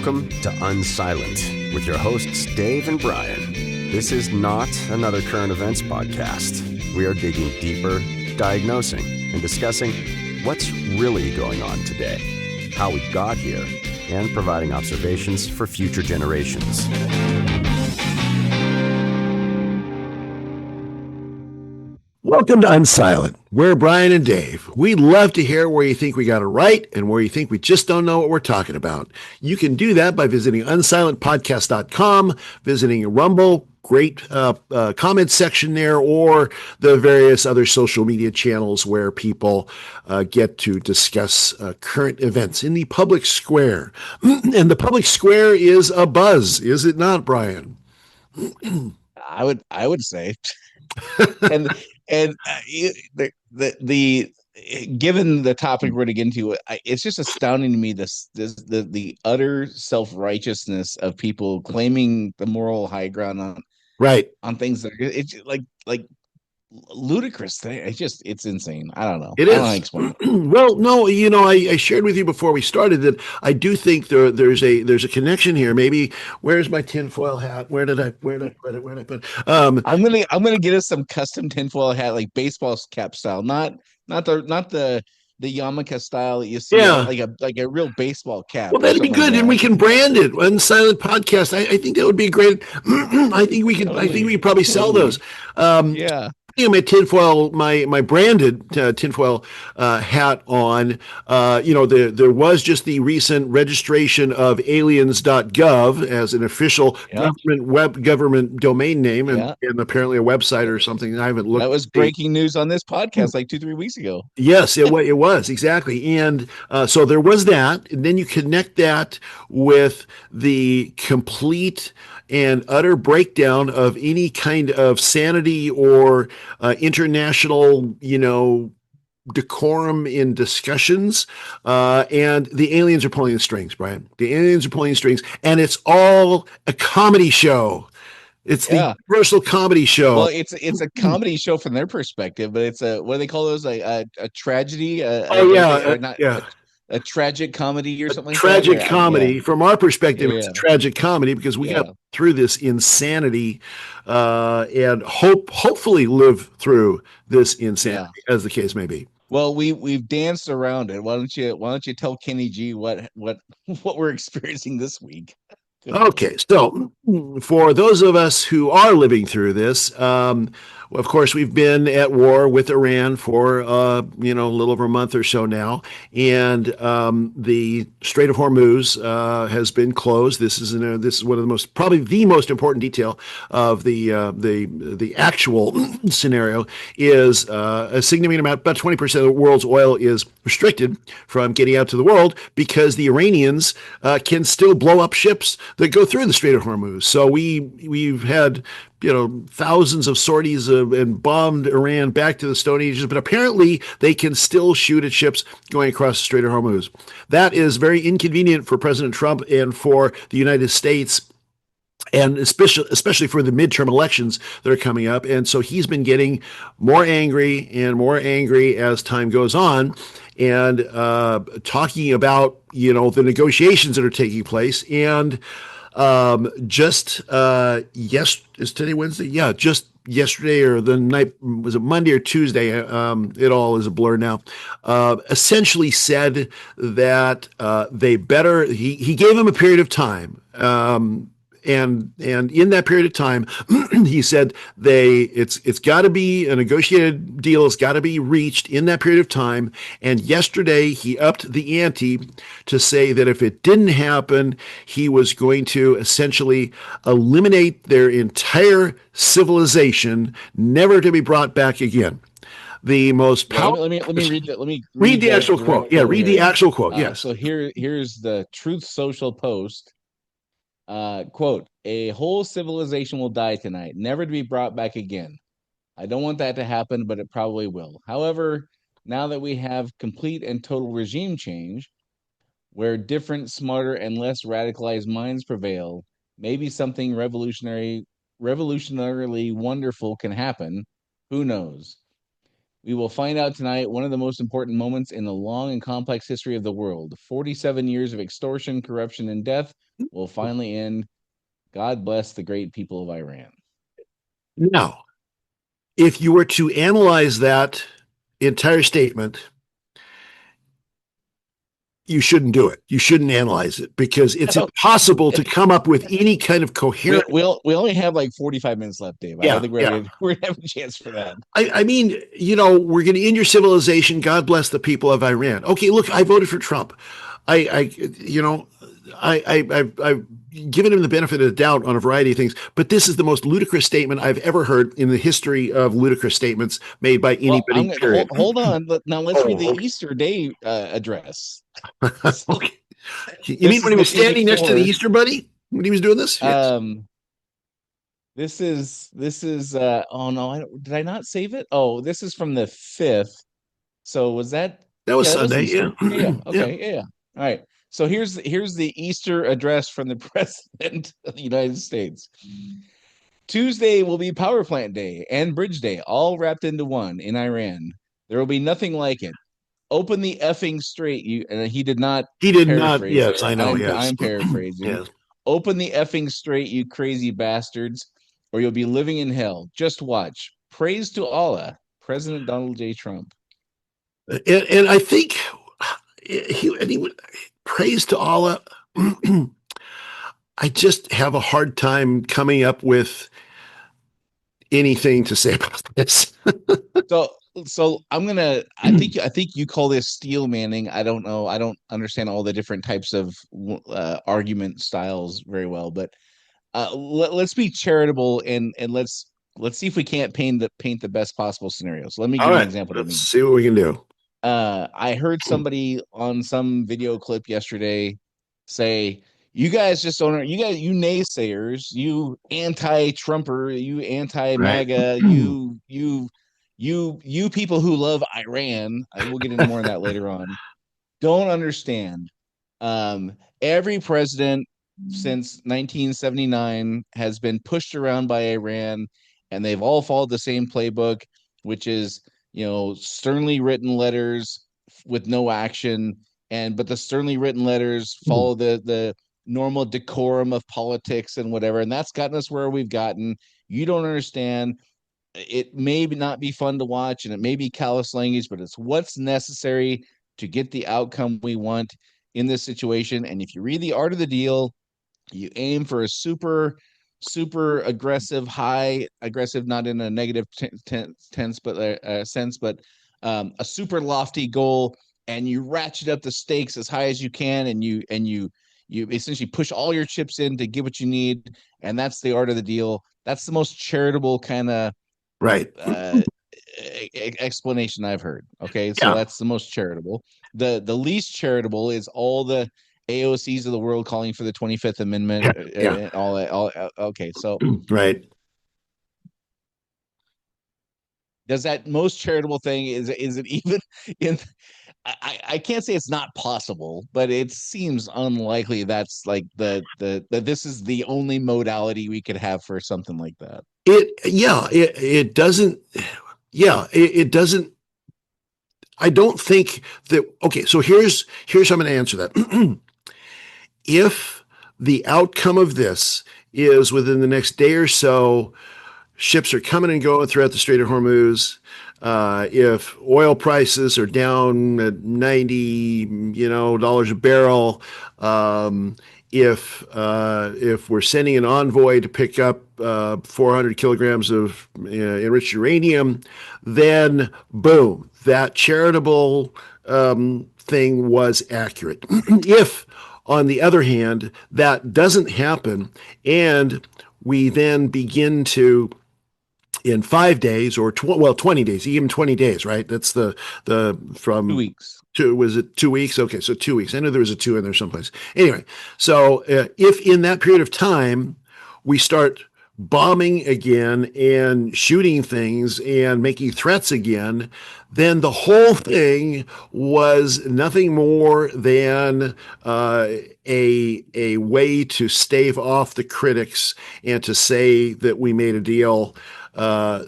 Welcome to Unsilent with your hosts Dave and Brian. This is not another current events podcast. We are digging deeper, diagnosing, and discussing what's really going on today, how we got here, and providing observations for future generations. Welcome to Unsilent. We're Brian and Dave. We'd love to hear where you think we got it right and where you think we just don't know what we're talking about. You can do that by visiting unsilentpodcast.com, visiting Rumble, great comment section there, or the various other social media channels where people get to discuss current events in the public square. And the public square is abuzz, is it not, Brian? I would say, and the given the topic we're going to get into, it's just astounding to me the utter self-righteousness of people claiming the moral high ground on things that it's like ludicrous thing. It's insane. I don't know. It I is. don't know how to explain it. Well, no, I shared with you before we started that I do think there's a connection here. Maybe where's my tinfoil hat? Where did I put it? I'm gonna get us some custom tinfoil hat, like baseball cap style, not the yarmulke style that you see, like a real baseball cap. Well, that'd be good, and we can brand it Unsilent Podcast. I think that would be great. I think we could. Totally. I think we could probably sell those. Yeah. My tinfoil, my branded tinfoil hat on. There was just the recent registration of aliens.gov as an official government domain name, and apparently a website or something. I haven't looked. That was breaking news on this podcast like 2-3 weeks ago. Yes, it was exactly, and so there was that, and then you connect that with the complete and utter breakdown of any kind of sanity or international, decorum in discussions. And the aliens are pulling the strings, Brian. The aliens are pulling the strings, and it's all a comedy show. It's the universal comedy show. Well, it's a comedy show from their perspective, but it's what do they call those? A tragedy? A tragic comedy or something like that? Tragic comedy. Yeah. From our perspective, it's a tragic comedy because we got through this insanity and hopefully live through this insanity, as the case may be. Well, we've danced around it. Why don't you tell Kenny G what we're experiencing this week? Okay, so for those of us who are living through this, of course, we've been at war with Iran for a little over a month or so now, and the Strait of Hormuz has been closed. This is one of the most important detail of the actual scenario is a significant amount, about 20% of the world's oil is restricted from getting out to the world because the Iranians can still blow up ships that go through the Strait of Hormuz. So we've had thousands of sorties and bombed Iran back to the Stone Ages, but apparently they can still shoot at ships going across the Strait of Hormuz. That is very inconvenient for President Trump and for the United States, and especially for the midterm elections that are coming up. And so he's been getting more angry and more angry as time goes on, and talking about the negotiations that are taking place. And is today Wednesday? Yeah, just yesterday or the night, was it Monday or Tuesday? It all is a blur now. Essentially said that they better. He gave him a period of time. And in that period of time, he said it's got to be a negotiated deal. It's got to be reached in that period of time. And yesterday he upped the ante to say that if it didn't happen, he was going to essentially eliminate their entire civilization, never to be brought back again. The most powerful. Let me read that. Let me read the actual quote. Yeah, read the actual quote. Yes. So here's the Truth Social post. Quote, "A whole civilization will die tonight, never to be brought back again. I don't want that to happen, but it probably will. However, now that we have complete and total regime change, where different, smarter, and less radicalized minds prevail, maybe something revolutionarily wonderful can happen. Who knows? We will find out tonight one of the most important moments in the long and complex history of the world. 47 years of extortion, corruption, and death will finally end. God bless the great people of Iran. Now, if you were to analyze that entire statement, you shouldn't do it. You shouldn't analyze it because it's impossible to come up with any kind of coherent. We only have like 45 minutes left, Dave. I don't think we're gonna have a chance for that. I mean, we're going to end your civilization. God bless the people of Iran. Okay, look, I voted for Trump. I've given him the benefit of the doubt on a variety of things, but this is the most ludicrous statement I've ever heard in the history of ludicrous statements made by anybody. Well, period. Hold on. Now let's read the Easter Day address. Okay. You mean when he was standing next to the Easter Bunny when he was doing this? This is oh no, did I not save it? Oh, this is from the 5th. So was that was Sunday? Yeah. Okay. Yeah. All right. So here's the Easter address from the President of the United States. Tuesday will be Power Plant Day and Bridge Day, all wrapped into one in Iran. There will be nothing like it. Open the effing straight. And he did not. Yes, I know. I'm paraphrasing. Yes. Open the effing straight, you crazy bastards, or you'll be living in hell. Just watch. Praise to Allah, President Donald J. Trump. And I think he would praise to Allah. I just have a hard time coming up with anything to say about this. So I think you call this steel manning. I don't know. I don't understand all the different types of argument styles very well, but let's be charitable and let's see if we can't paint the best possible scenario. So let me give you an example. Let's see what we can do. I heard somebody on some video clip yesterday say, you guys just don't, you naysayers, you anti-Trumper, you anti-MAGA, you people who love Iran, we'll get into more of that later on, don't understand. Every president since 1979 has been pushed around by Iran, and they've all followed the same playbook, which is, sternly written letters with no action. But the sternly written letters follow the normal decorum of politics and whatever. And that's gotten us where we've gotten. You don't understand. It may not be fun to watch and it may be callous language, but it's what's necessary to get the outcome we want in this situation. And if you read The Art of the Deal, you aim for a super aggressive, high aggressive, not in a negative sense, but a super lofty goal, and you ratchet up the stakes as high as you can, and you essentially push all your chips in to get what you need, and that's the art of the deal. That's the most charitable kind of explanation I've heard. Okay, so that's the most charitable. The least charitable is all the AOCs of the world calling for the 25th Amendment. All that. Okay, so right. Does that most charitable thing is it even in? I can't say it's not possible, but it seems unlikely that's like that this is the only modality we could have for something like that. It doesn't. Yeah, it doesn't. I don't think that. Okay, so here's how I'm going to answer that. If the outcome of this is within the next day or so, ships are coming and going throughout the Strait of Hormuz. If oil prices are down at $90 a barrel, if we're sending an envoy to pick up 400 kilograms of enriched uranium, then boom, that charitable thing was accurate. If, on the other hand, that doesn't happen, and we then begin to, in 5 days or 20 days, even 20 days, right? That's the from 2 weeks. Was it 2 weeks? Okay, so 2 weeks. I know there was a 2 in there someplace. Anyway, so if in that period of time we start bombing again and shooting things and making threats again, then the whole thing was nothing more than a way to stave off the critics and to say that we made a deal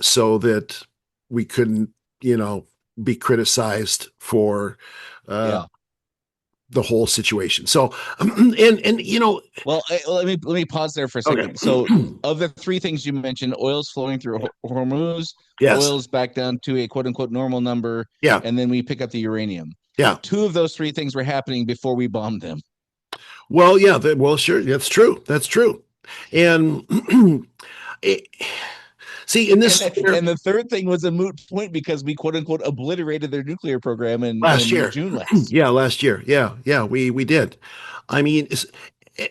so that we couldn't be criticized for uh, Yeah. the whole situation. So, and Well, let me pause there for a okay, second. So, of the three things you mentioned, oil's flowing through Hormuz, yes, oil's back down to a quote unquote normal number, yeah, and then we pick up the uranium. yeah. Two of those three things were happening before we bombed them. Well, yeah, well, sure, that's true. That's true. And it, see, in And this and the third thing was a moot point because we quote unquote obliterated their nuclear program last in year, June last. yeah, last year, yeah, we did. I mean,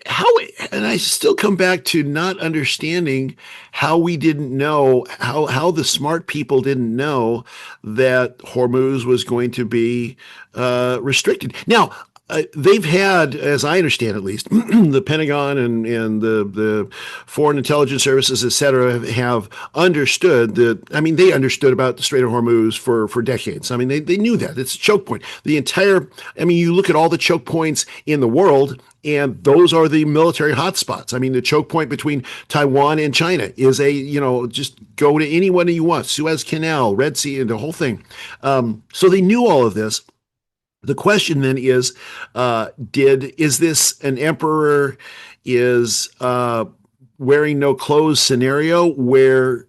how, and I still come back to not understanding how we didn't know, how the smart people didn't know that Hormuz was going to be restricted. Now, they've had, as I understand at least, the Pentagon and the foreign intelligence services, et cetera, have understood that. I mean, they understood about the Strait of Hormuz for decades. I mean, they knew that. It's a choke point. I mean, you look at all the choke points in the world, and those are the military hotspots. I mean, the choke point between Taiwan and China is just go to anyone you want, Suez Canal, Red Sea, and the whole thing. So they knew all of this. The question then is, is this an emperor is wearing no clothes scenario where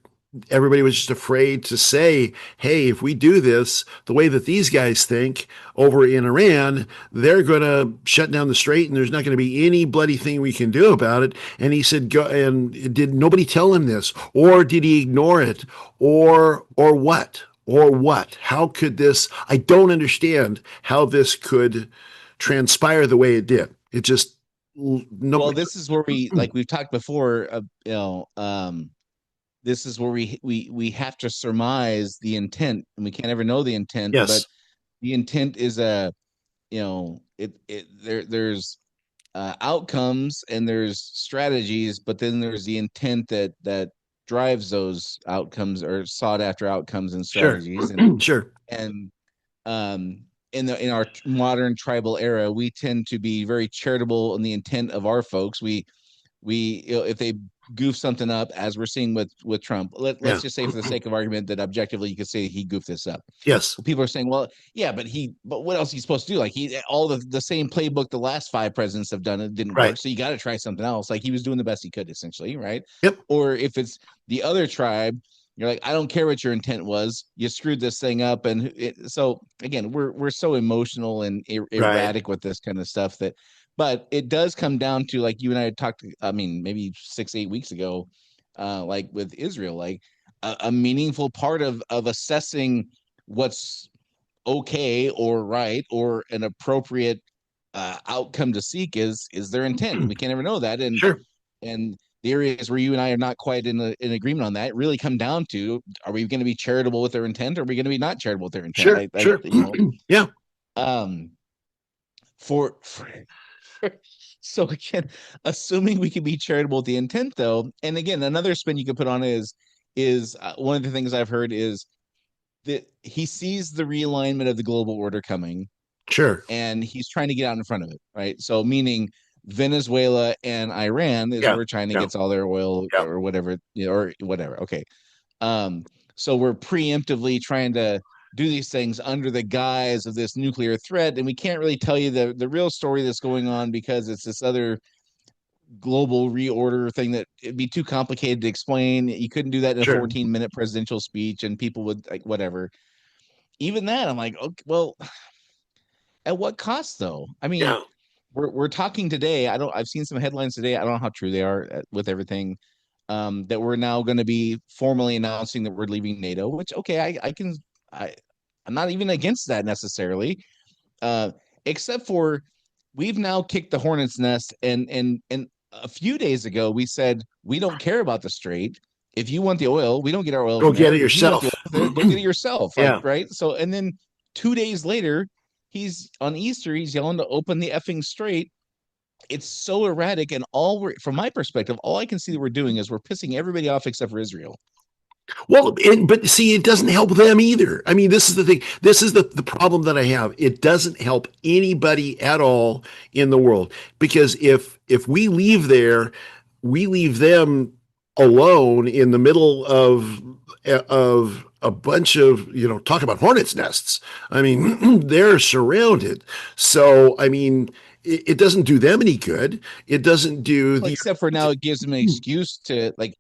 everybody was just afraid to say, hey, if we do this the way that these guys think over in Iran, they're going to shut down the strait and there's not going to be any bloody thing we can do about it. And he said, go, and did nobody tell him this, or did he ignore it, or what? Or what? How could this? I don't understand how this could transpire the way it did. It just Well, nobody. this is where we like we've talked before. This is where we have to surmise the intent, and we can't ever know the intent. But Yes, the intent is there's outcomes and there's strategies, but then there's the intent that drives those outcomes or sought after outcomes and sure, strategies. And sure, and um in our modern tribal era, we tend to be very charitable in the intent of our folks. If they goof something up, as we're seeing with Trump, let's yeah, just say for the sake of argument that objectively you could say he goofed this up. yes, Well, people are saying, well, yeah, but what else is he supposed to do? Like all the same playbook the last five presidents have done, it didn't right, work. So you got to try something else. Like he was doing the best he could, essentially, right? yep, Or if it's the other tribe, you're like, I don't care what your intent was, you screwed this thing up. So again, we're so emotional and right, erratic with this kind of stuff but it does come down to, like you and I had talked, I mean, maybe 6-8 weeks ago, like with Israel, like a meaningful part of assessing what's okay or right or an appropriate outcome to seek is their intent, and we can't ever know that. sure, And the areas where you and I are not quite in agreement on that really come down to, are we going to be charitable with their intent, or are we going to be not charitable with their intent? sure, sure, yeah, Um for so again, assuming we can be charitable with the intent, though, and again, another spin you could put on is one of the things I've heard is that he sees the realignment of the global order coming, sure, and he's trying to get out in front of it, right? So meaning Venezuela and Iran is yeah, where China yeah, gets all their oil yeah, or whatever, or whatever. Okay. So we're preemptively trying to do these things under the guise of this nuclear threat, and we can't really tell you the real story that's going on because it's this other global reorder thing that it'd be too complicated to explain. You couldn't do that in a sure, 14-minute presidential speech, and people would like whatever. Even that, I'm like, okay, well, at what cost though? I mean, yeah, we're talking today. I've seen some headlines today. I don't know how true they are with everything. That we're now going to be formally announcing that we're leaving NATO, which okay, I'm not even against that necessarily. Uh, except for we've now kicked the hornet's nest, and a few days ago we said we don't care about the strait. If you want the oil, we don't get our oil go from get there. it If you want the yourself. oil there, go get it yourself. Like, Yeah, right. So, and then 2 days later, he's on Easter, he's yelling to open the effing strait. It's so erratic. And from my perspective, all I can see that we're doing is we're pissing everybody off except for Israel. well, but see, it doesn't help them either. I mean, this is the thing. This is the problem that I have. It doesn't help anybody at all in the world, because if we leave there, we leave them alone in the middle of of a bunch of, talk about hornets' nests. I mean, they're surrounded. So, I mean, it doesn't do them any good. It doesn't do Well, except for now, it gives them an excuse to, like,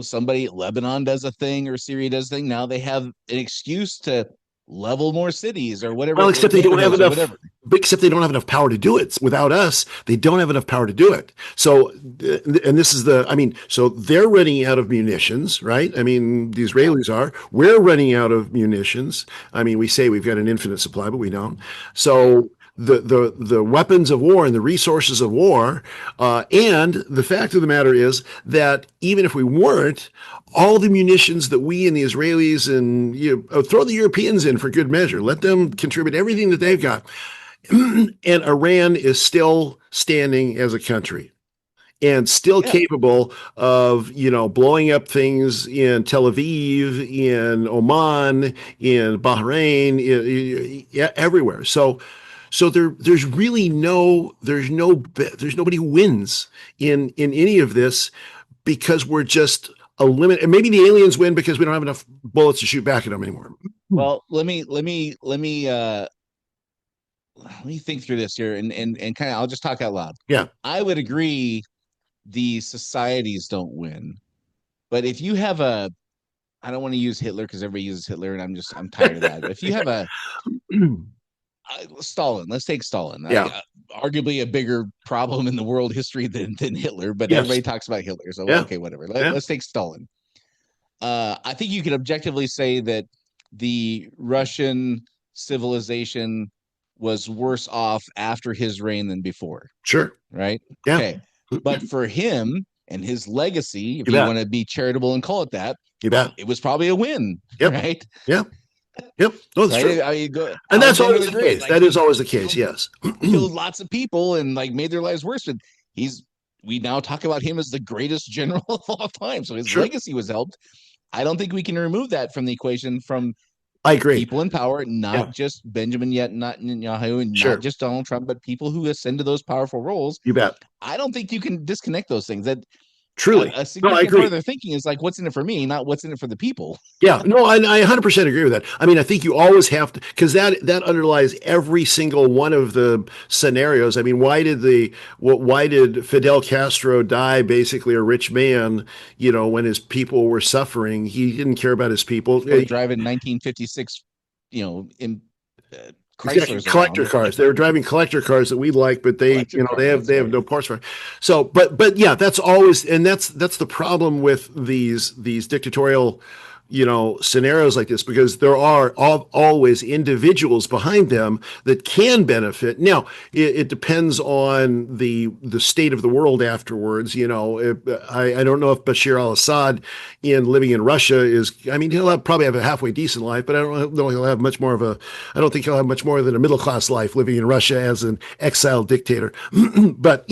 somebody, Lebanon does a thing or Syria does a thing. Now they have an excuse to level more cities or whatever. Well, except they don't have enough. Whatever. Except they don't have enough power to do it. Without us, they don't have enough power to do it. So, and this is so they're running out of munitions, right? I mean, the Israelis are. We're running out of munitions. I mean, we say we've got an infinite supply, but we don't. So the weapons of war and the resources of war, and the fact of the matter is that even if we weren't, all the munitions that we and the Israelis and throw the Europeans in for good measure, let them contribute everything that they've got, and Iran is still standing as a country and still capable of, blowing up things in Tel Aviv, in Oman, in Bahrain, everywhere. So there's really there's nobody who wins in any of this, because we're just eliminated. And maybe the aliens win because we don't have enough bullets to shoot back at them anymore. Well, let me think through this here and kind of, I'll just talk out loud. Yeah. I would agree the societies don't win. But if you have I don't want to use Hitler because everybody uses Hitler and I'm tired of that. But if you have Stalin, let's take Stalin. Yeah. Arguably a bigger problem in the world history than Hitler, but everybody talks about Hitler. So, okay, whatever. Let's take Stalin. I think you could objectively say that the Russian civilization was worse off after his reign than before. Sure. Right? Yeah. Okay. But for him and his legacy, if you want to be charitable and call it that, it was probably a win. Yep. Right? Yep. Yep. No, that's true. And that's always the case. That is always the case. Yes. Killed lots of people and made their lives worse. But we now talk about him as the greatest general of all time. So his legacy was helped. I don't think we can remove that from the equation from I agree. People in power, not just Benjamin Netanyahu and not just Donald Trump, but people who ascend to those powerful roles. You bet. I don't think you can disconnect those things. That truly, a significant part of their thinking is what's in it for me, not what's in it for the people. Yeah, no, I 100% agree with that. I mean, I think you always have to, because that underlies every single one of the scenarios. I mean, why did Fidel Castro die basically a rich man, when his people were suffering? He didn't care about his people. Driving 1956, in Chryslers collector cars. They were driving collector cars that we like, but they have no parts for it. So, but yeah, that's always, and that's the problem with these dictatorial scenarios like this, because there are always individuals behind them that can benefit. Now, it depends on the state of the world afterwards. I don't know if Bashar al-Assad living in Russia he'll probably have a halfway decent life, but I don't know he'll have much more I don't think he'll have much more than a middle-class life living in Russia as an exiled dictator. But,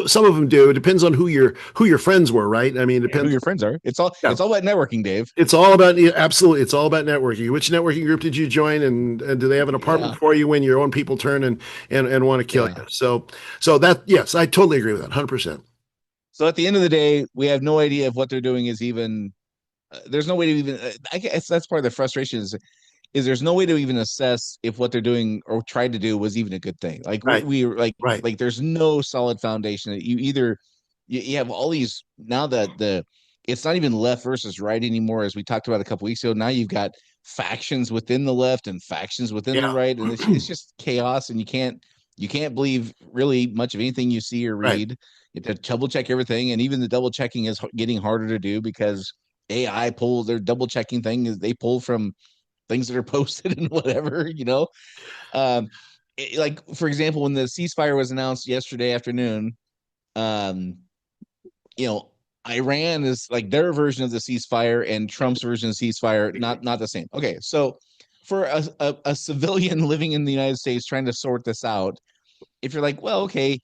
some of them do. It depends on who your friends were, right? I mean, it depends who your friends are. It's all about networking, Dave. It's all about it's all about networking. Which networking group did you join, and do they have an apartment for you when your own people turn and want to kill you? So that, yes, I totally agree with that, 100%. So at the end of the day, we have no idea if what they're doing is even. There's no way to even. I guess that's part of the frustration is there's no way to even assess if what they're doing or tried to do was even a good thing. Like there's no solid foundation. That you have all these now that it's not even left versus right anymore, as we talked about a couple weeks ago. Now you've got factions within the left and factions within the right, and it's just chaos. And you can't believe really much of anything you see or read. Right. You have to double check everything, and even the double checking is getting harder to do because AI pulls their double checking thing is they pull from things that are posted and whatever, like for example, when the ceasefire was announced yesterday afternoon, Iran is like their version of the ceasefire and Trump's version of ceasefire, not the same. Okay, so for a civilian living in the United States trying to sort this out, if you're like, well, okay,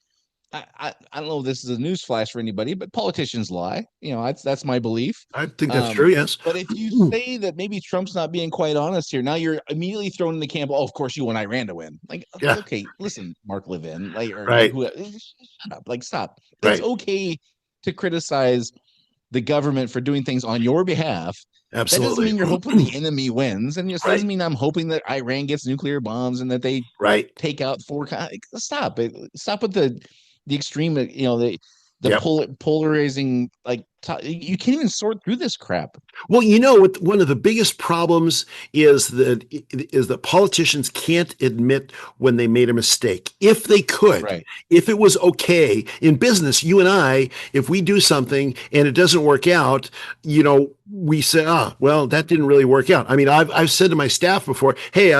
I don't know if this is a news flash for anybody, but politicians lie. That's my belief. I think that's true, yes. But if you say that maybe Trump's not being quite honest here, now you're immediately thrown in the camp, of course you want Iran to win. Like, okay, listen, Mark Levin, shut up, stop. It's okay to criticize the government for doing things on your behalf, That doesn't Absolutely. mean you're hoping the enemy wins, and it Right. doesn't mean I'm hoping that Iran gets nuclear bombs and that they Right. take out stop it. Stop with the extreme. The Yep. polarizing. You can't even sort through this crap. Well, you know what? One of the biggest problems is that politicians can't admit when they made a mistake. If they could, Right. if it was okay in business, you and I, if we do something and it doesn't work out, we say, well, that didn't really work out. I mean, I've said to my staff before, hey,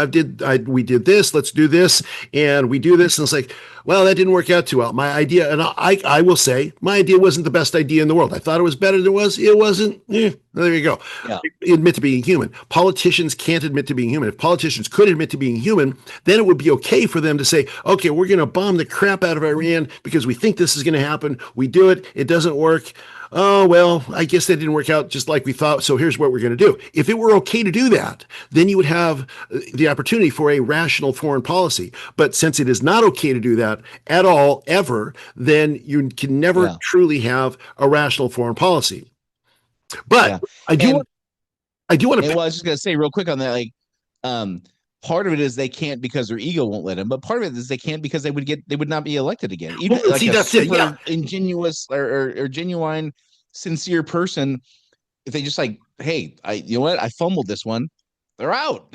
we did this, let's do this, and we do this, and it's like, well, that didn't work out too well. My idea, and I will say, my idea wasn't the best idea in the world. I thought it was better than it was. It wasn't. There you go. Yeah. Admit to being human. Politicians can't admit to being human. If politicians could admit to being human, then it would be okay for them to say, okay, we're going to bomb the crap out of Iran because we think this is going to happen. We do it. It doesn't work. Oh, well, I guess that didn't work out just like we thought. So here's what we're going to do. If it were okay to do that, then you would have the opportunity for a rational foreign policy. But since it is not okay to do that at all, ever, then you can never truly have a rational foreign policy. But I do want to. Well, I was just gonna say real quick on that, part of it is they can't because their ego won't let them, but part of it is they can't because they would not be elected again. Even that's it. Yeah. Ingenuous or genuine, sincere person, if they just hey, you know what, I fumbled this one, they're out.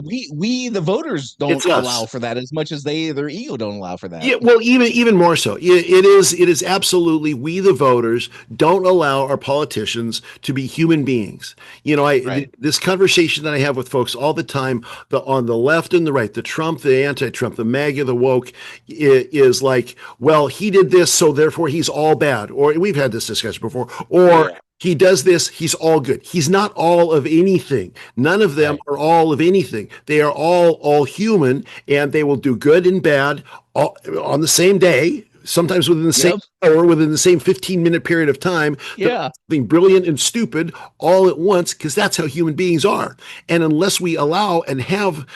We the voters don't allow for that as much as their ego don't allow for that. Yeah, well, even more so. It is absolutely, we the voters don't allow our politicians to be human beings. This conversation that I have with folks all the time, on the left and the right, the Trump, the anti-Trump, the MAGA, the woke, is like, well, he did this, so therefore he's all bad. Or we've had this discussion before. Or he does this, he's all good. He's not all of anything. None of them are all of anything. They are all human, and they will do good and bad all, on the same day, sometimes within the same hour, within the same 15-minute period of time. Being brilliant and stupid all at once, because that's how human beings are. And unless we allow and have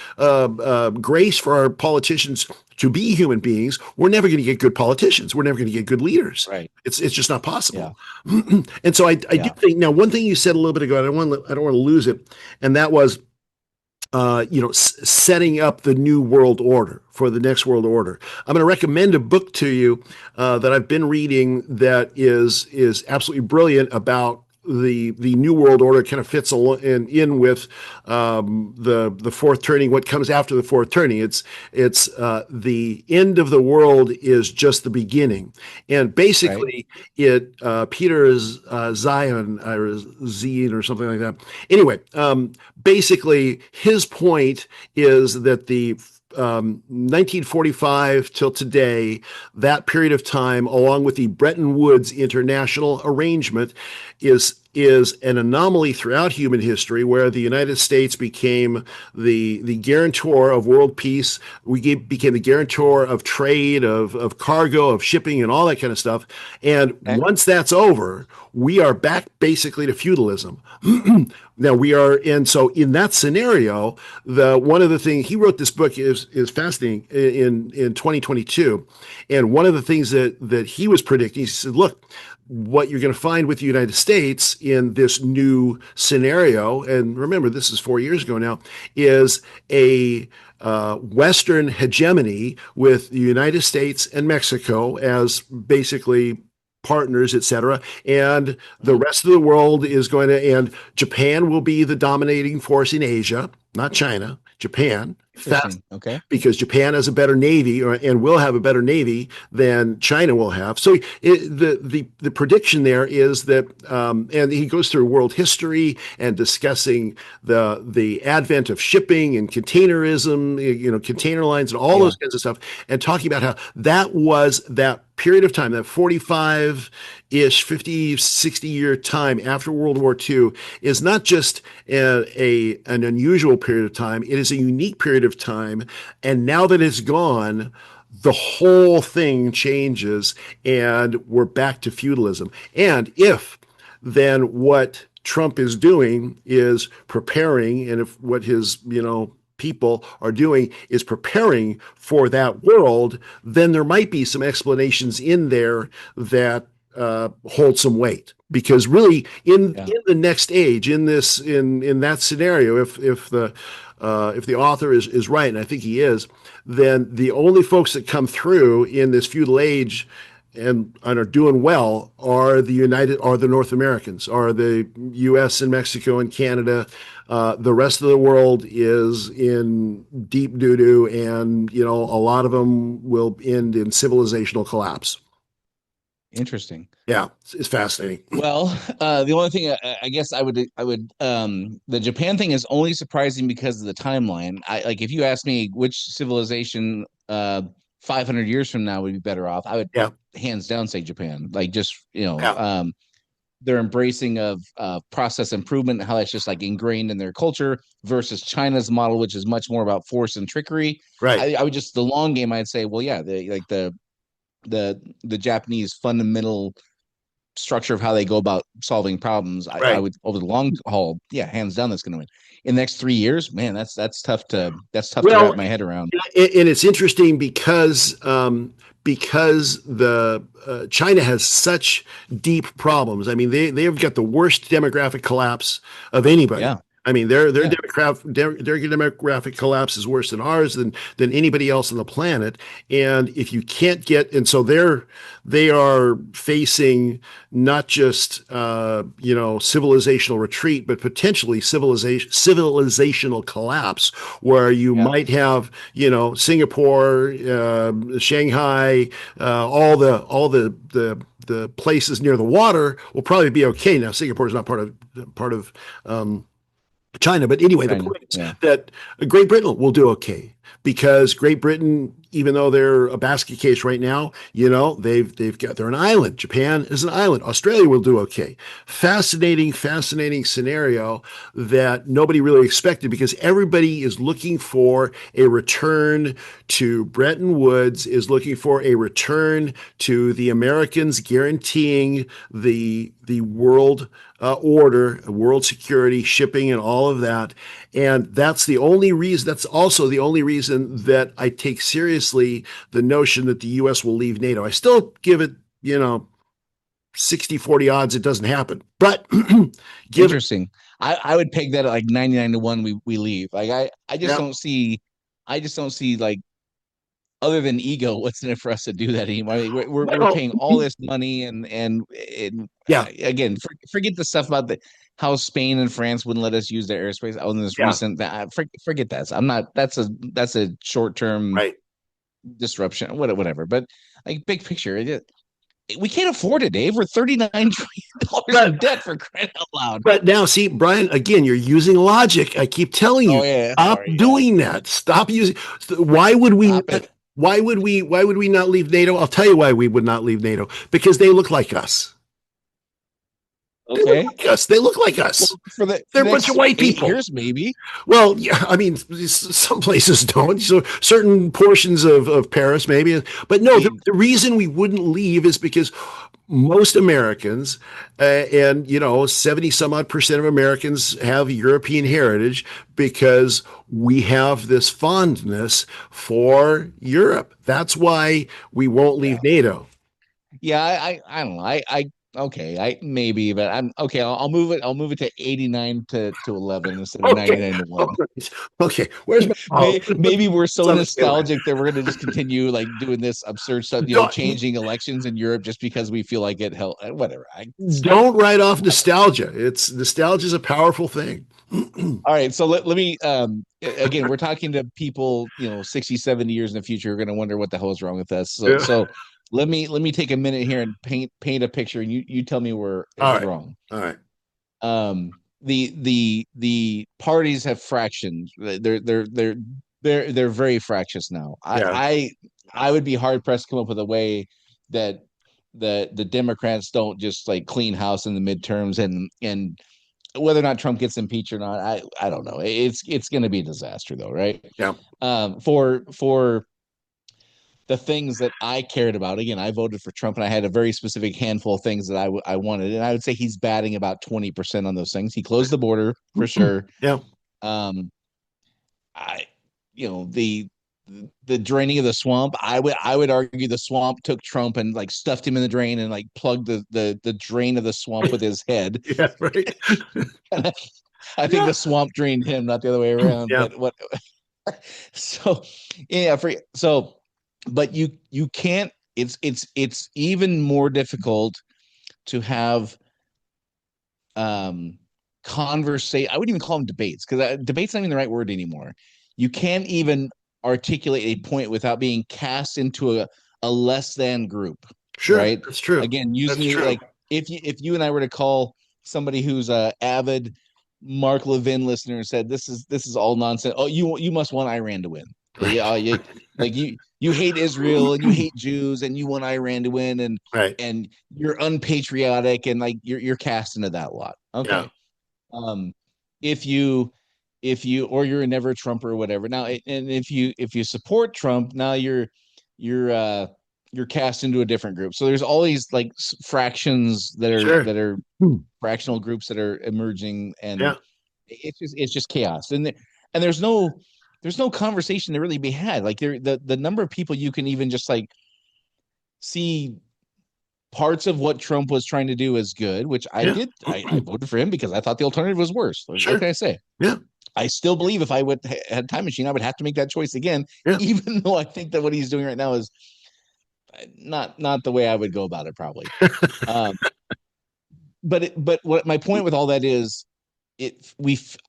grace for our politicians to be human beings, we're never going to get good politicians. We're never going to get good leaders. Right. It's just not possible. Yeah. And so I do think, now, one thing you said a little bit ago, I don't want to lose it, and that was setting up the new world order for the next world order. I'm going to recommend a book to you that I've been reading that is absolutely brilliant about the new world order. Kind of fits in with the fourth turning, what comes after the fourth turning. It's the end of the world is just the beginning. And basically Peter is Zion or Zine or something like that. Anyway, basically his point is that the 1945 till today, that period of time, along with the Bretton Woods international arrangement, is an anomaly throughout human history, where the United States became the guarantor of world peace. We became the guarantor of trade, of cargo, of shipping, and all that kind of stuff. And once that's over, we are back basically to feudalism. Now we are, and so in that scenario, one of the things he wrote, this book is fascinating in 2022, and one of the things that he was predicting, he said, look, what you're going to find with the United States in this new scenario, and remember, this is 4 years ago now, is a Western hegemony with the United States and Mexico as basically partners, etc. And the rest of the world is going to, and Japan will be the dominating force in Asia, not China, Japan. Okay. Because Japan has a better navy, and will have a better navy than China will have. So the prediction there is that, and he goes through world history and discussing the advent of shipping and containerism, container lines and all those kinds of stuff, and talking about how that was that period of time, that 45-ish, 50, 60-year time after World War II, is not just an unusual period of time. It is a unique period of time. And now that it's gone, the whole thing changes, and we're back to feudalism. And if then what Trump is doing is preparing, and if what his, people are doing is preparing for that world, then there might be some explanations in there that hold some weight. because really Yeah. in the next age, in that scenario, if the author is right, and I think he is, then the only folks that come through in this feudal age and are doing well are the North Americans, are the U.S. and Mexico and Canada. The rest of the world is in deep doo doo, and a lot of them will end in civilizational collapse. Interesting. Yeah, it's fascinating. Well, the only thing I guess the Japan thing is only surprising because of the timeline. Like if you ask me which civilization 500 years from now would be better off, I would Yeah, hands down say Japan. Like just, yeah, their embracing of process improvement, how that's just like ingrained in their culture versus China's model, which is much more about force and trickery. right, I would just the long game, I'd say, well, yeah, the Japanese fundamental structure of how they go about solving problems, I right. would over the long haul, yeah, hands down, that's going to win. In the next 3 years, man, that's tough to wrap Well, my head around. and it's interesting because the China has such deep problems. I mean, they've got the worst demographic collapse of anybody. Yeah, I mean, their yeah, demographic collapse is worse than ours than anybody else on the planet. And if you can't get, and so they are facing not just civilizational retreat, but potentially civilizational collapse, where you yeah. might have Singapore, Shanghai, all the places near the water will probably be okay. Now, Singapore is not part of China. But anyway, the China, point is yeah, that Great Britain will do okay because Great Britain, even though they're a basket case right now, they're an island. Japan is an island. Australia will do okay. Fascinating scenario that nobody really expected because everybody is looking for a return to Bretton Woods, is looking for a return to the Americans guaranteeing the world order, world security, shipping, and all of that. And that's the only reason, that's also the only reason that I take seriously the notion that the US will leave NATO. I still give it, 60-40 odds it doesn't happen. But given, interesting. I would peg that at like 99 to 1 we leave. Like I just yeah, don't see, like, other than ego, what's in it for us to do that anymore? I mean, we're well, paying all this money and yeah, again, forget the stuff about how Spain and France wouldn't let us use their airspace. On this yeah, recent that forget that. I'm not. That's a short term right. disruption. Whatever. But like big picture, we can't afford it, Dave. We're $39 trillion in But debt for crying out loud. But now, see, Brian, again, you're using logic. I keep telling Oh you, yeah, stop sorry. Yeah, doing that. Stop using. Why would we stop not? it. Why would we not leave NATO? I'll tell you why we would not leave NATO. Because they look like us. They look Okay. like us. They look like Well, us. for the They're a bunch of next white eight people. years, maybe. Well, yeah, I mean, some places don't. So certain portions of Paris, maybe. But I no, the, mean, the reason we wouldn't leave is because most Americans, and 70 some odd percent of Americans have European heritage because we have this fondness for Europe. That's why we won't leave yeah. NATO. Yeah, I don't know. I okay, I maybe, but I'm okay. I'll move it. I'll move it to 89 to 11 instead of Okay. 99 to All 1. right. Okay. Where's my Maybe we're It's so on the scale. nostalgic that we're gonna just continue like doing this absurd stuff, Don't, changing elections in Europe just because we feel like it hell whatever. don't write off nostalgia. It's nostalgia is a powerful thing. All right, so let me again, we're talking to people, 60, 70 years in the future who are gonna wonder what the hell is wrong with us. So Yeah. so let me take a minute here and paint a picture and you tell me where All it's right. wrong. All right. The parties have fractions. They're very fractious now. Yeah. I would be hard pressed to come up with a way that the Democrats don't just like clean house in the midterms and whether or not Trump gets impeached or not, I don't know. It's going to be a disaster though, right? Yeah. For the things that I cared about. Again, I voted for Trump, and I had a very specific handful of things that I wanted, and I would say he's batting about 20% on those things. He closed the border for sure. Yeah. Um, I, the the draining of the swamp. I would argue the swamp took Trump and like stuffed him in the drain and like plugged the drain of the swamp with his head. Yeah, right. I think Yeah. the swamp drained him, not the other way around. Yeah, But what? So yeah, but you can't. It's even more difficult to have conversation. I wouldn't even call them debates because debate's not even the right word anymore. You can't even articulate a point without being cast into a less than group, sure. right? That's true. Again, That's using true. like if you and I were to call somebody who's a avid Mark Levin listener and said this is all nonsense. Oh, you must want Iran to win. Right. Yeah, like you hate Israel and you hate Jews and you want Iran to win Right. and you're unpatriotic and like you're cast into that lot. Yeah. Okay. Um, if you or you're a never Trumper or whatever. Now, and if you support Trump, now you're uh you're cast into a different group. So there's all these like fractions Sure. that are Hmm. fractional groups that are emerging, Yeah. and it's just chaos. And there's no conversation to really be had. Like the number of people you can even just like see parts of what Trump was trying to do is good, which I Yeah. did. I voted for him because I thought the alternative was worse. What Sure. can I say? Yeah. I still believe if I would had a time machine, I would have to make that choice again, Yeah. even though I think that what he's doing right now is not the way I would go about it, probably. Um, but what my point with all that is,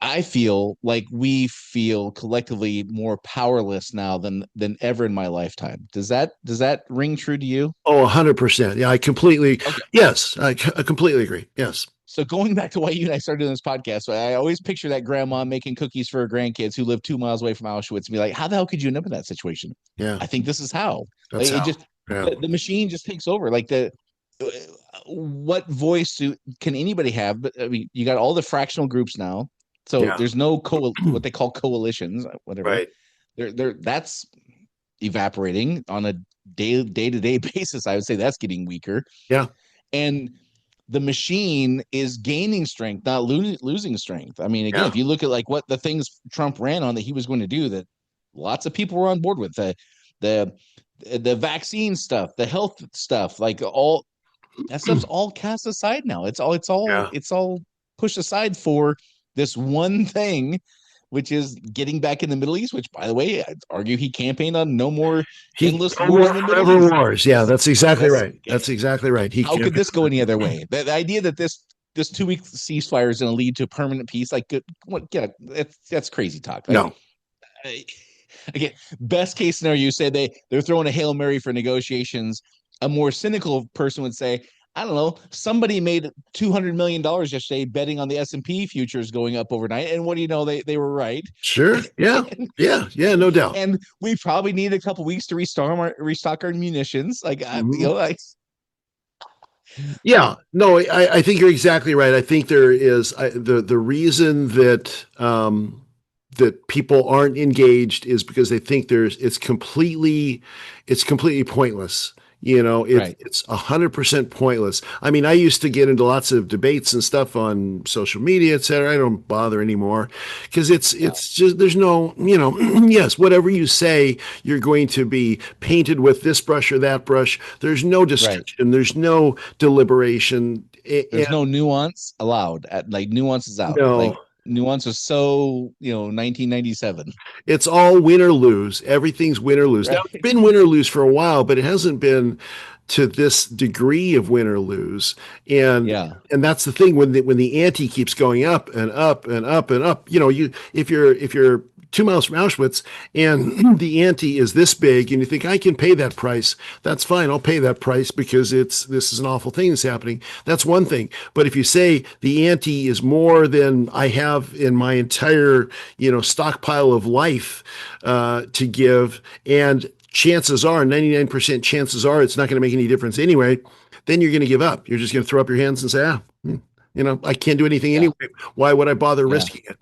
I feel like we feel collectively more powerless now than ever in my lifetime. Does that ring true to you? Oh, 100%. Yeah, I completely, Okay. yes, I completely agree. Yes. So going back to why you and I started doing this podcast, so I always picture that grandma making cookies for her grandkids who live 2 miles away from Auschwitz and be like, how the hell could you end up in that situation? Yeah. I think this is how. That's Like it how. just Yeah. the machine just takes over. Like what voice can anybody have? But I mean, you got all the fractional groups now. So Yeah. there's no what they call coalitions, whatever. Right. That's evaporating on a day-to-day basis. I would say that's getting weaker. Yeah. And the machine is gaining strength, not losing strength. I mean, again, Yeah. if you look at like what the things Trump ran on that he was going to do, that lots of people were on board with the the vaccine stuff, the health stuff, like all that stuff's all cast aside now. Yeah. It's all pushed aside for this one thing, which is getting back in the Middle East, which by the way, I'd argue he campaigned on no more endless No wars more in the Middle forever East. wars. Yeah, that's exactly That's right. That's exactly right. He how can't. could this go any other way? The idea that this 2 week ceasefire is going to lead to permanent peace, like what? Yeah, that's crazy talk. Like No. again, best case scenario, you say they're throwing a Hail Mary for negotiations. A more cynical person would say, I don't know, somebody made $200 million yesterday betting on the S&P futures going up overnight, and what do you know, they were right. Sure. Yeah. and, Yeah. Yeah. No doubt. and we probably need a couple weeks to restock our munitions. Like Mhm. like Yeah, no, I think you're exactly right. I think there is the reason that people aren't engaged is because they think it's completely pointless. You know, right. it's 100% pointless. I mean, I used to get into lots of debates and stuff on social media, et cetera. I don't bother anymore because it's just there's no, yes, whatever you say, you're going to be painted with this brush or that brush. There's no Right. discussion. There's no deliberation. There's no nuance allowed. Like nuance is out. Like No, nuance is so 1997. it's all win or lose. Everything's win or lose. Now, it's Right. been win or lose for a while, but it hasn't been to this degree of win or lose. And Yeah. and that's the thing when the ante keeps going up and up and up and up. If you're 2 miles from Auschwitz and the ante is this big and you think I can pay that price, that's fine. I'll pay that price because this is an awful thing that's happening. That's one thing. But if you say the ante is more than I have in my entire, stockpile of life to give, and chances are, 99% chances are it's not going to make any difference anyway, then you're going to give up. You're just going to throw up your hands and say, I can't do anything Yeah. anyway. Why would I bother Yeah. risking it?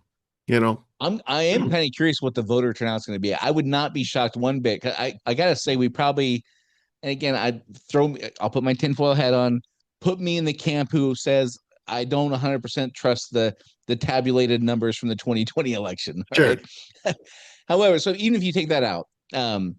You know? I am kind of curious what the voter turnout is going to be. I would not be shocked one bit. I got to say, we probably, and again, I'll put my tinfoil hat on, put me in the camp who says I don't 100% trust the tabulated numbers from the 2020 election. Sure. Right. However, so even if you take that out, Um,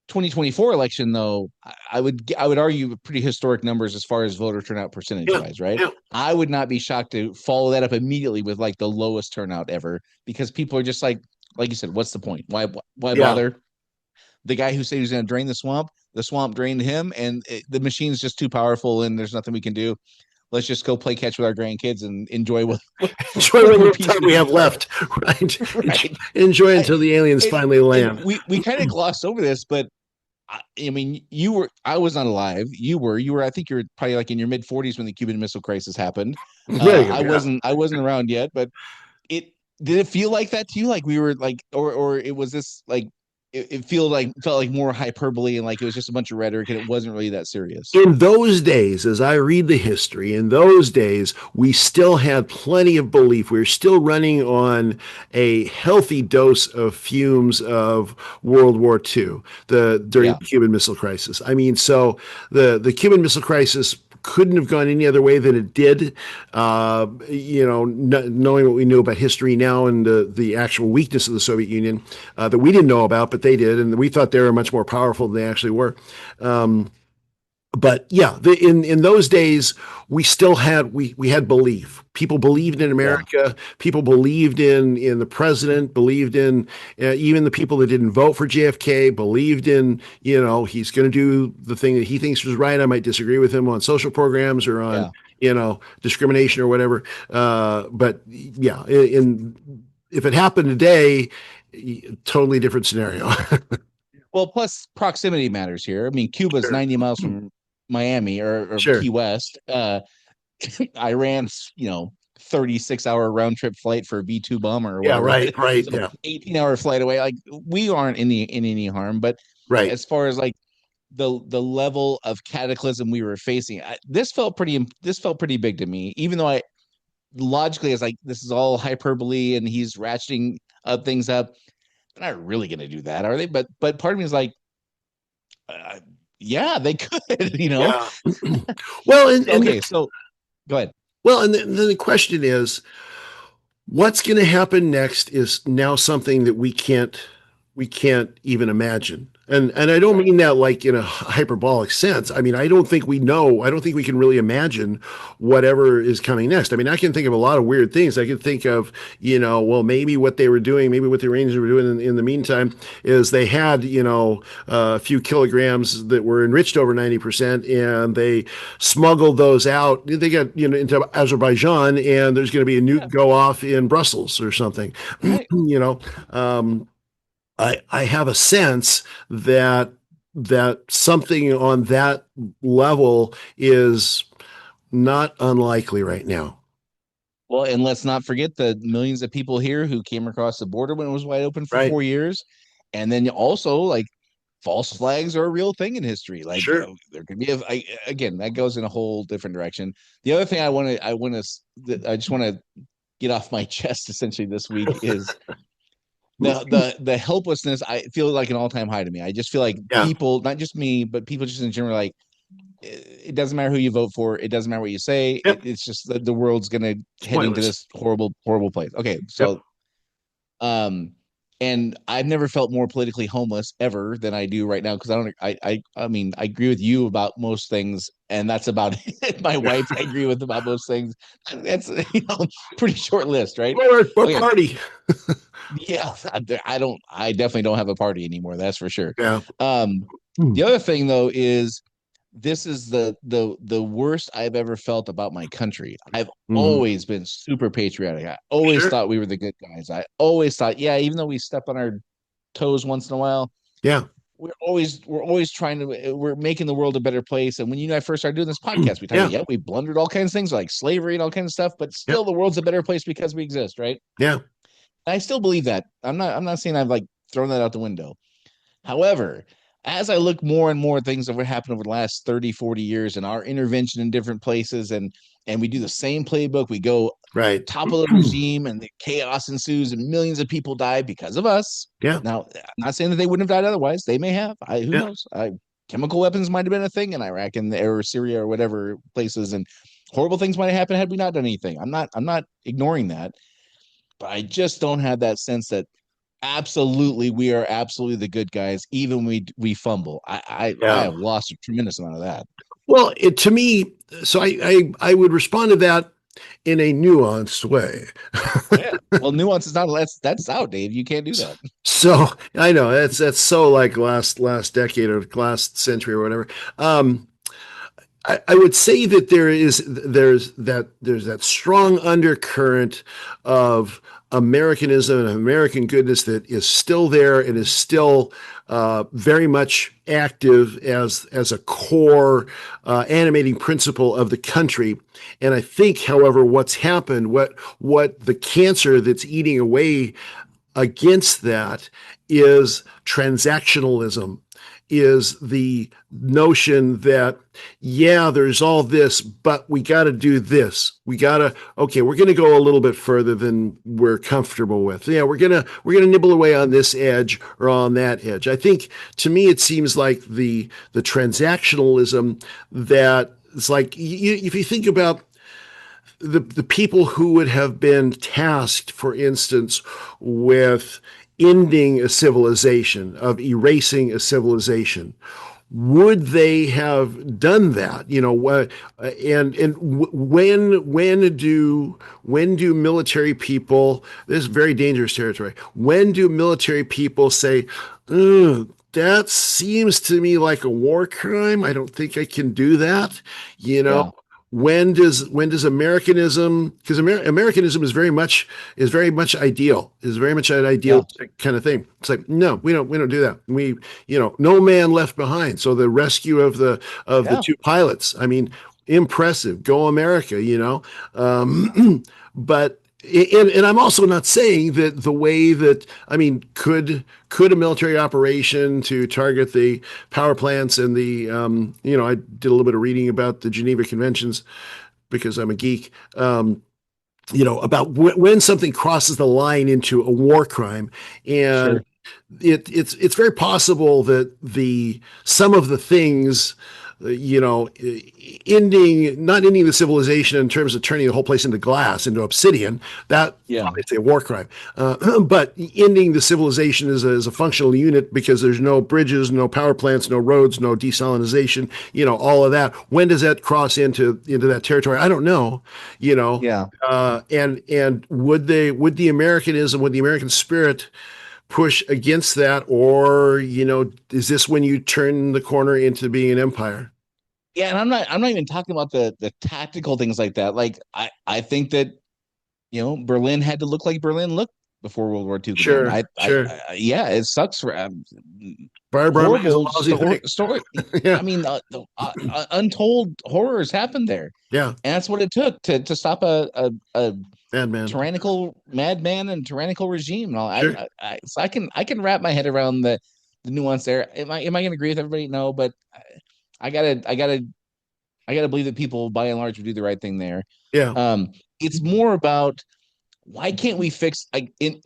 2024 election, though, I would argue pretty historic numbers as far as voter turnout percentage Yeah, wise, right? yeah, I would not be shocked to follow that up immediately with like the lowest turnout ever, because people are just like you said, what's the point? Why yeah. bother? The guy who said he was going to drain the swamp drained him, and the machine's just too powerful, and there's nothing we can do. Let's just go play catch with our grandkids and enjoy Enjoy what whatever little peace time we we can have find. left, right? Right. Enjoy I, until the aliens and, finally and land. we kind of glossed over this, but I mean, I was not alive. I think you're probably like in your mid 40s when the Cuban Missile Crisis happened. There you go. Yeah. I wasn't around yet, but it did it feel like that to you? Like we were like, or it was this like, it felt like more hyperbole and like it was just a bunch of rhetoric and it wasn't really that serious. In those days, as I read the history, in those days, we still had plenty of belief. We were still running on a healthy dose of fumes of World War II, during Yeah. the Cuban Missile Crisis. I mean, so the Cuban Missile Crisis couldn't have gone any other way than it did. Knowing what we knew about history now and the actual weakness of the Soviet Union that we didn't know about, but they did, and we thought they were much more powerful than they actually were. But yeah, in those days, we still had we had belief. People believed in Yeah. America. People believed in the president. Believed in even the people that didn't vote for JFK. Believed in he's going to do the thing that he thinks was right. I might disagree with him on social programs or on Yeah. discrimination or whatever. But yeah, if it happened today, totally different scenario. Well, plus proximity matters here. I mean, Cuba's Sure. 90 miles from Miami or Sure. Key West. Iran's, 36-hour round trip flight for a B-2 bomber or Yeah. whatever that Right. is. Right. So Yeah. 18-hour flight away. Like we aren't in any harm, but Right. as far as like the level of cataclysm we were facing, this felt pretty big to me, even though I logically is like this is all hyperbole and he's ratcheting things up. They're not really going to do that, are they? But part of me is like, uh, yeah, they could, Yeah. Well, Okay, so go ahead. then the question is, what's going to happen next is now something that we can't even imagine. And I don't Right. mean that like in a hyperbolic sense. I mean, I don't think we know. I don't think we can really imagine whatever is coming next. I mean, I can think of a lot of weird things. I can think of, well, maybe what they were doing, maybe what the Rangers were doing in the meantime is they had, a few kilograms that were enriched over 90% and they smuggled those out. They got, into Azerbaijan and there's going to be a nuke Yeah. go off in Brussels or something, Right. I have a sense that something on that level is not unlikely right now. Well, and let's not forget the millions of people here who came across the border when it was wide open for Right? 4 years. And then also like false flags are a real thing in history. Like Sure. there could be again, that goes in a whole different direction. The other thing I just want to get off my chest essentially this week is the helplessness. I feel like an all-time high to me. I just feel like Yeah. people, not just me, but people just in general, like it doesn't matter who you vote for. It doesn't matter what you say. Yep. It's just that the world's gonna It's heading to pointless. this horrible, horrible place. Okay, Yep. so and I've never felt more politically homeless ever than I do right now because I mean I agree with you about most things, and that's about it. My wife I agree with about most things. That's pretty short list, right? What Okay, party? yeah, I definitely don't have a party anymore, that's for sure. Yeah. Um, Hmm. the other thing though is this is the worst I've ever felt about my country. I've Mhm. always been super patriotic. I always Sure. thought we were the good guys. I always thought, yeah, even though we step on our toes once in a while, Yeah. we're always trying to we're making the world a better place. And when you and I first started doing this podcast, we talked Yeah. about, yeah, we blundered all kinds of things like slavery and all kinds of stuff, but Yep. still the world's a better place because we exist, right? Yeah. I still believe that. I'm not saying I've like thrown that out the window. However, as I look more and more things that have happened over the last 30, 40 years and our intervention in different places and we do the same playbook, we go Right. topple the regime and the chaos ensues and millions of people die because of us. Yeah. Now, I'm not saying that they wouldn't have died otherwise. They may have. Who Yeah. knows? Chemical weapons might have been a thing in Iraq and or Syria or whatever places, and horrible things might have happened had we not done anything. I'm not ignoring that, but I just don't have that sense that absolutely, we are absolutely the good guys. Even we fumble. I Yeah. have lost a tremendous amount of that. Well, to me, so I would respond to that in a nuanced way. Yeah. Well, nuance is not that's out, Dave. You can't do that. So I know that's so like last decade or last century or whatever. Um, I would say that there's that strong undercurrent of Americanism and American goodness that is still there and is still very much active as a core animating principle of the country. And I think, however, what's happened, what the cancer that's eating away against that is transactionalism, is the notion that, yeah, there's all this, but we got to do this. Okay, we're going to go a little bit further than we're comfortable with. Yeah, we're going to nibble away on this edge or on that edge. I think, to me, it seems like the transactionalism that it's like, if you think about the people who would have been tasked, for instance, with ending a civilization, of erasing a civilization, would they have done that? When do military people? This is very dangerous territory. When do military people say, "Ugh, that seems to me like a war crime. I don't think I can do that." You know, Yeah. when does Americanism, because Americanism is very much an Yeah. ideal kind of thing. It's like, no, we don't do that. No man left behind. So the rescue of the Yeah. two pilots, I mean, impressive. Go America, but and I'm also not saying that the way that, I mean, could a military operation to target the power plants and I did a little bit of reading about the Geneva Conventions because I'm a geek. About when something crosses the line into a war crime, and Sure. it's very possible that the some of the things, not ending the civilization in terms of turning the whole place into glass, into obsidian, that Yeah. obviously a war crime, but ending the civilization as a functional unit, because there's no bridges, no power plants, no roads, no desalinization, all of that. When does that cross into that territory? I don't know. Yeah. And would the Americanism, would the American spirit push against that, or is this when you turn the corner into being an empire? Yeah, and I'm not even talking about the tactical things like that. Like I think that Berlin had to look like Berlin looked before World War II could end. Sure, sure. Yeah, it sucks for Firebrand is a horrible lousy thing. story. Yeah, I mean, untold horrors happened there, yeah. and that's what it took to stop a Madman. tyrannical madman and tyrannical regime. And all. Sure. So I can wrap my head around the nuance there. Am I going to agree with everybody? No, but I gotta I gotta I gotta believe that people by and large would do the right thing there. Yeah. It's more about why can't we fix, like, in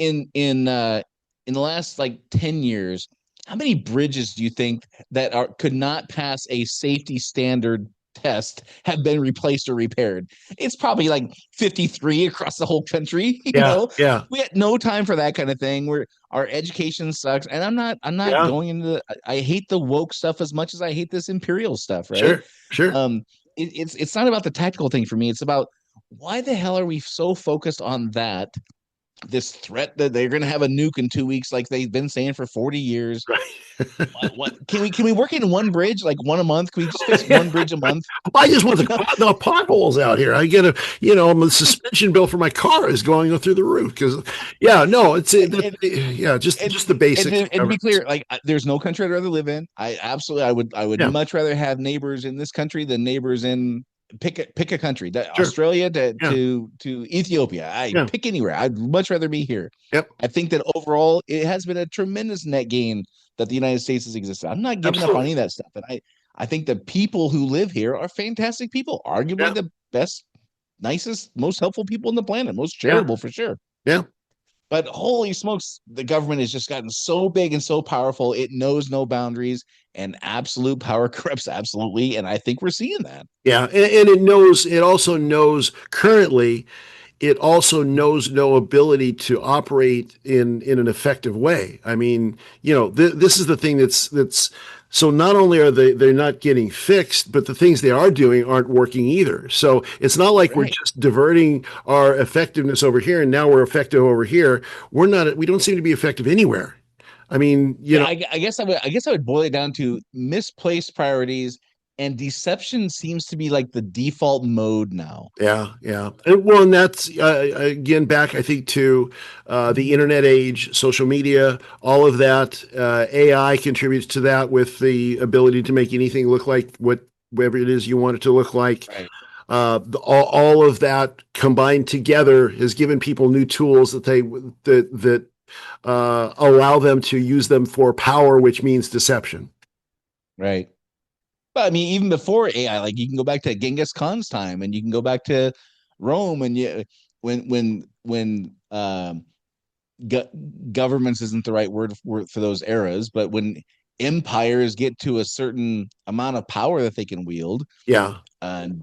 the last like 10 years, how many bridges do you think that could not pass a safety standard test have been replaced or repaired? It's probably like 53 across the whole country. Yeah. Yeah. We had no time for that kind of thing, where our education sucks. And I'm not Yeah. going into I hate the woke stuff as much as I hate this imperial stuff, right? Sure. Sure. It's not about the tactical thing for me. It's about, why the hell are we so focused on that, this threat that they're going to have a nuke in 2 weeks, like they've been saying for 40 years? Right. What can we work in one bridge, like one a month? Can we just fix one bridge a month? I just want the potholes out here. I get the suspension bill for my car is going through the roof because, yeah, no, yeah, just the basics. And to be clear, like, there's no country I'd rather live in. I would Yeah. much rather have neighbors in this country than neighbors in, pick a country, Sure. Australia to, Yeah. to Ethiopia. I Yeah. pick anywhere. I'd much rather be here. Yep. I think that overall it has been a tremendous net gain that the United States has existed. I'm not giving up on Absolutely. any of that stuff. And I think the people who live here are fantastic people, arguably Yeah. the best, nicest, most helpful people on the planet, most Yeah. charitable for sure. Yeah. But holy smokes, the government has just gotten so big and so powerful. It knows no boundaries, and absolute power corrupts absolutely. And I think we're seeing that. Yeah. And it also knows currently, it also knows no ability to operate in an effective way. I mean, this is the thing that's so not only are they're not getting fixed, but the things they are doing aren't working either. So it's not like we're Right. just diverting our effectiveness over here and now we're effective over here. We don't seem to be effective anywhere. I mean, Yeah, I guess I would boil it down to misplaced priorities, and deception seems to be like the default mode now. yeah, yeah. And that's again back, I think, to the internet age, social media, all of that. AI contributes to that with the ability to make anything look like whatever it is you want it to look like. Right. All of that combined together has given people new tools that allow them to use them for power, which means deception. Right. But I mean, even before AI, like you can go back to Genghis Khan's time, and you can go back to Rome, and when go- governments isn't the right word for those eras, but when empires get to a certain amount of power that they can wield, Yeah.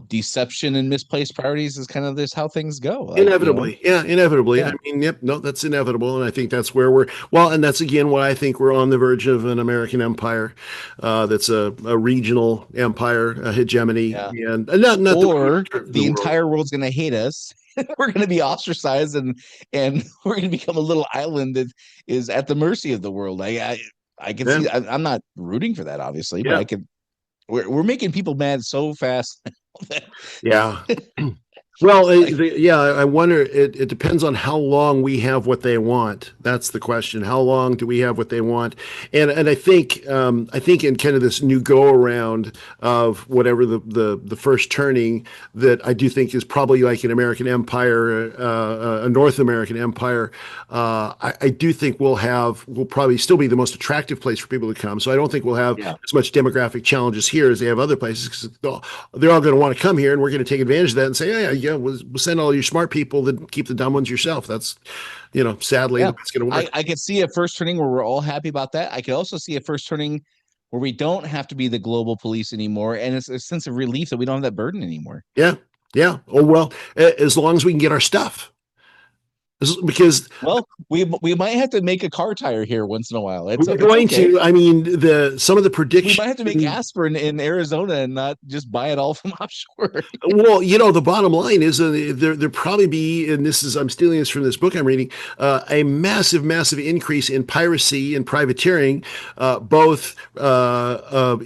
deception and misplaced priorities is kind of this how things go. Inevitably. Yeah, inevitably. I Yeah, mean, yep, no, that's inevitable. And I think that's where and that's again why I think we're on the verge of an American empire that's a regional empire, a hegemony, yeah. and not that Or the the world. entire world's going to hate us. We're going to be ostracized, and we're going to become a little island that is at the mercy of the world. I can Yeah, see. I'm not rooting for that, obviously, but yeah, I could. We're making people mad so fast. yeah. Well, Like, yeah, I wonder. It depends on how long we have what they want. That's the question. How long do we have what they want? And I think in kind of this new go around of whatever the first turning that I do think is probably like an American empire, a North American empire. I do think we'll probably still be the most attractive place for people to come. So I don't think we'll have yeah, as much demographic challenges here as they have other places because they're all going to want to come here, and we're going to take advantage of that and say, yeah, we'll send all your smart people, then keep the dumb ones yourself. That's, sadly, yeah. the way it's going to work. I could see a first turning where we're all happy about that. I could also see a first turning where we don't have to be the global police anymore, and it's a sense of relief that we don't have that burden anymore. Yeah, yeah. Oh well, as long as we can get our stuff, because Well, we might have to make a car tire here once in a while. It's we're it's going okay. to. I mean, the some of the We might have to make prediction. aspirin in Arizona and not just buy it all from offshore. Well, the bottom line is there probably be, and I'm stealing this from this book I'm reading, a massive, massive increase in piracy and privateering, both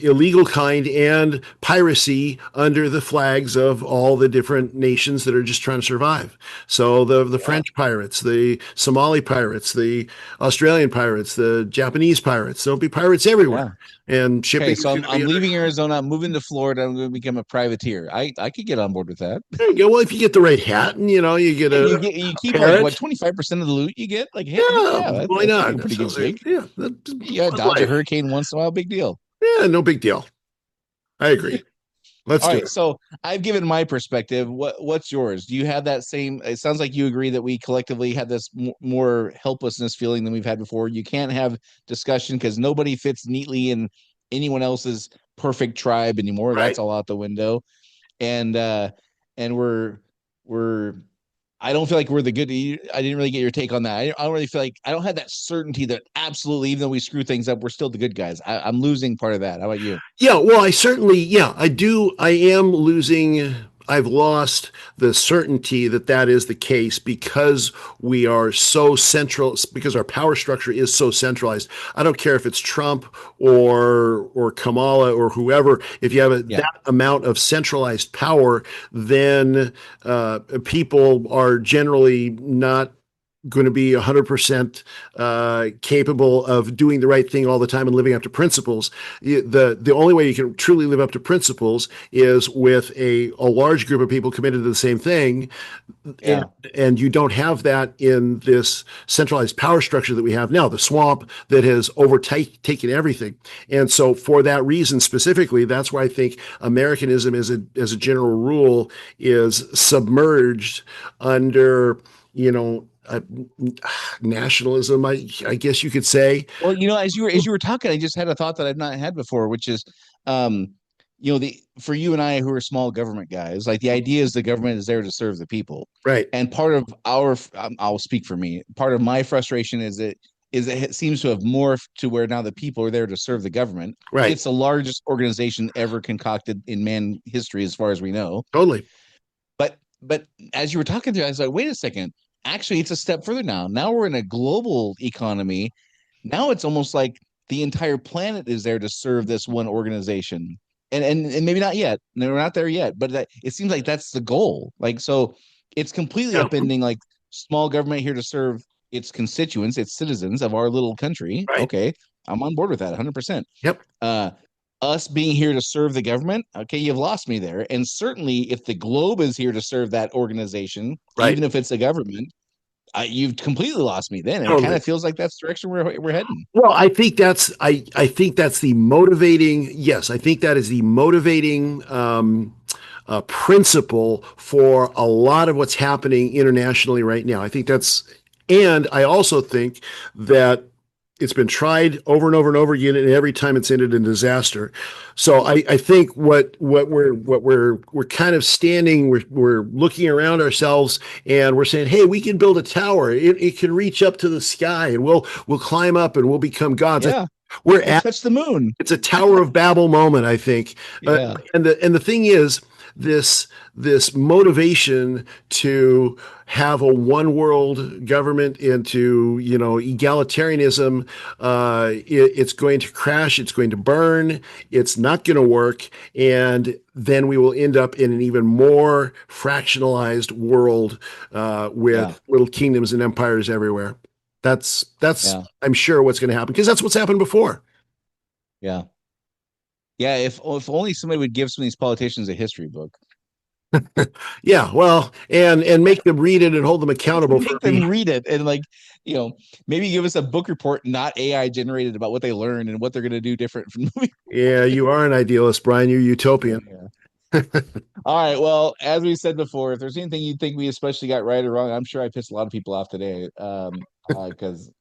illegal kind and piracy under the flags of all the different nations that are just trying to survive. So the Yeah, French pirates, the Somali pirates, the Australian pirates, the Japanese pirates. There'll be pirates yeah. everywhere, and Okay, shipping is so going I'm to be I'm under. leaving Arizona. I'm moving to Florida. I'm going to become a privateer. I could get on board with that. There you go. Well, if you get the right hat and you get Yeah, you a keep like what parrot, 25% of the loot you get. Like heck yeah, yeah, why that's like not? a That pretty good sounds like shake. that's You got to fun dodge a life. hurricane once in a while. Big deal. Yeah, no big deal. I agree. Let's All do right, it. so I've given my perspective. What's yours? Do you have that same? It sounds like you agree that we collectively had this more helplessness feeling than we've had before. You can't have discussion because nobody fits neatly in anyone else's perfect tribe anymore. Right. That's all out the window. And and we're I don't feel like we're the good. I didn't really get your take on that. I don't really feel like I don't have that certainty that absolutely, even though we screw things up, we're still the good guys. I'm losing part of that. How about you? Yeah, well, I do. I am losing. I've lost the certainty that that is the case because we are so central, because our power structure is so centralized. I don't care if it's Trump or Kamala or whoever. If you have Yeah, that amount of centralized power, then people are generally not going to be 100% capable of doing the right thing all the time and living up to principles. The only way you can truly live up to principles is with a large group of people committed to the same thing, and yeah, and you don't have that in this centralized power structure that we have now, the swamp that has overtaken everything. And so for that reason specifically, that's why I think Americanism as a general rule is submerged under, you know, nationalism, I guess you could say. Well, as you were talking, I just had a thought that I've not had before, which is, um, for you and I who are small government guys, like the idea is the government is there to serve the people. Right. And part of I'll speak for me. Part of my frustration is it seems to have morphed to where now the people are there to serve the government. Right. It's the largest organization ever concocted in man history, as far as we know. Totally. But as you were talking to, I was like, wait a second. Actually, it's a step further now. Now we're in a global economy. Now it's almost like the entire planet is there to serve this one organization. And maybe not yet. No, we're not there yet, but it seems like that's the goal. Like, so it's completely upending like small government here to serve its constituents, its citizens of our little country. Right. Okay, I'm on board with that 100%. Yep. Us being here to serve the government, okay, you've lost me there. And certainly if the globe is here to serve that organization, right. even if it's a government, you've completely lost me then. And it kind of feels like that's the direction we're heading. Well, I think that's the motivating. Yes, I think that is the motivating principle for a lot of what's happening internationally right now. I think and I also think that it's been tried over and over and over again, and every time it's ended in disaster. So I think what we're kind of standing, we're looking around ourselves, and we're saying, hey, we can build a tower. It can reach up to the sky, and we'll climb up, and we'll become gods. Yeah. We're at touch the moon. It's a Tower of Babel moment, I think. Yeah. And the thing is, this motivation to have a one world government and to egalitarianism, it's going to crash, it's going to burn, it's not going to work, and then we will end up in an even more fractionalized world with little kingdoms and empires everywhere. That's I'm sure what's going to happen, because that's what's happened before. Yeah. Yeah, if only somebody would give some of these politicians a history book. Yeah, well, and make them read it and hold them accountable. Make them read it and maybe give us a book report, not AI generated, about what they learned and what they're going to do different from the movie. Yeah, you are an idealist, Brian. You're utopian. Yeah. All right. Well, as we said before, if there's anything you think we especially got right or wrong, I'm sure I pissed a lot of people off today. Because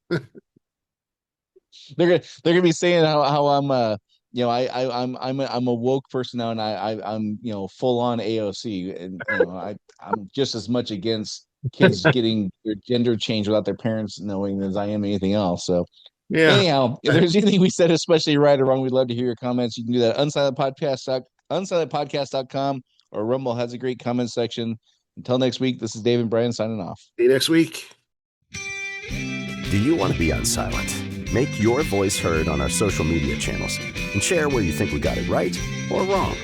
they're gonna be saying how I'm I'm a woke person now, and I'm full on AOC, and I'm just as much against kids getting their gender changed without their parents knowing as I am anything else. So anyhow, if there's anything we said especially right or wrong, we'd love to hear your comments. You can do that at unsilentpodcast.com, or Rumble has a great comment section. Until next week, this is Dave and Brian signing off. See you next week. Do you want to be unsilent? Make your voice heard on our social media channels and share where you think we got it right or wrong.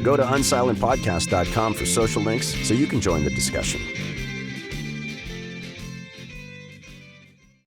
Go to unsilentpodcast.com for social links so you can join the discussion.